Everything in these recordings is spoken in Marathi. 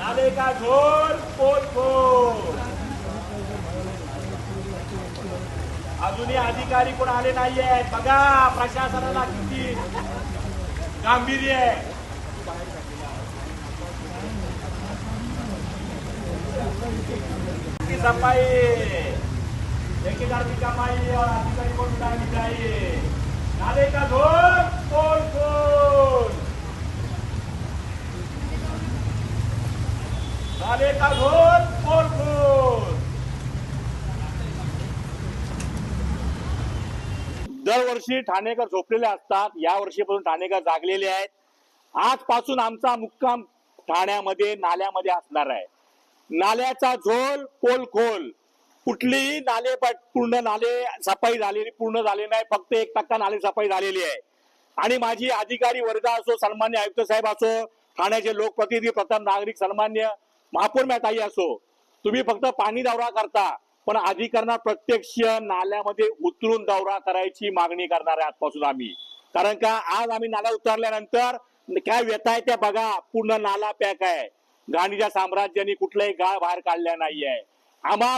नाले का ढोल पोल खोल. अजूनही अधिकारी कोण आले नाहीये. बघा प्रशासनाला किती गांभीर्य आहे. सफाई ठेकेदार की कमाई और अधिकारी को मिटानी चाहिए. नाले का ढोल पोल खोल. नाले का ढोल पोल खोल. दरवर्षी ठाणेकर झोपलेले असतात. या वर्षीपासून ठाणेकर जागलेले आहेत. आजपासून आमचा मुक्काम ठाण्यामध्ये नाल्यामध्ये असणार आहे. नाल्याचा झोल पोल खोल. कुठलीही नाले पूर्ण नाले सफाई झालेली पूर्ण झाले नाही. फक्त 1% नाले सफाई झालेली आहे. आणि माझी अधिकारी वर्ग असो, सन्मान्य आयुक्त साहेब असो, ठाण्याचे लोकप्रतिनिधी, प्रथम नागरिक, सन्मान्य महापौर मॅताई असो, तुम्ही फक्त पाणी दौरा करता, पण अधिकाऱ्यांना प्रत्यक्ष नाल्यामध्ये उतरून दौरा करायची मागणी करणार आहे आजपासून आम्ही. कारण का आज आम्ही नाला उतरल्यानंतर काय व्यथा आहे त्या बघा. पूर्ण नाला पॅक आहे. घाणीच्या साम्राज्याने कुठलाही गाळ बाहेर काढल्या नाहीये. आम्हा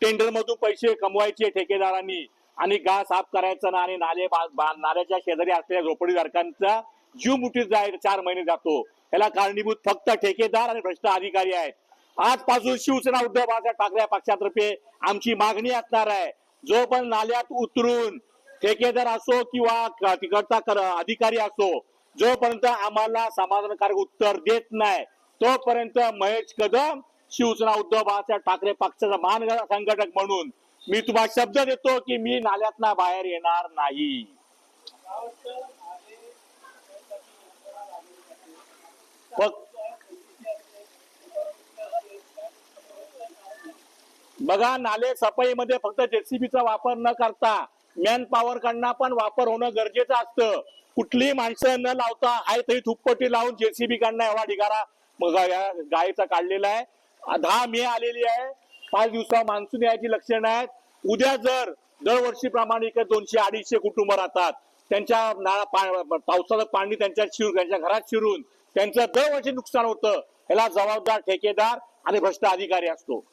टेंडर मधून पैसे कमवायचे ठेकेदारांनी आणि गाळ साफ करायचं ना, आणि नाल्याच्या शेजारी असलेल्या झोपडीधारकांचा जीव मुठीत जायला 4 महिने जातो. याला कारणीभूत फक्त ठेकेदार आणि भ्रष्ट अधिकारी आहेत. आजपासून शिवसेना उद्धव बाळासाहेब ठाकरे पक्षातर्फे आमची मागणी असणार आहे. जो पण नाल्यात उतरून ठेकेदार असो किंवा तिकडचा अधिकारी असो, जोपर्यंत आम्हाला समाधानकारक उत्तर देत नाही तोपर्यंत महेश कदम शिवसेना उद्धव बाळासाहेब ठाकरे पक्षाचा मान संघटक म्हणून मी तुम्हाला शब्द देतो की मी नाल्यातना बाहेर येणार नाही. बघा, नाले सफाईमध्ये फक्त जेसीबीचा वापर न करता मॅन पॉवर कडनं पण वापर होणं गरजेचं असतं. कुठलीही माणसं न लावता आहे तरी थुप्पटी लावून जेसीबी कडनं एवढा ढिगारा गायचा काढलेला आहे. 10 मे आलेली आहे. 5 दिवसा मान्सून यायची लक्षणं आहेत. उद्या जर दरवर्षीप्रमाणे 200-250 कुटुंब राहतात, त्यांच्या पावसाचं पाणी त्यांच्या घरात शिरून त्यांचं दरवर्षी नुकसान होतं. याला जबाबदार ठेकेदार आणि भ्रष्ट अधिकारी असतो.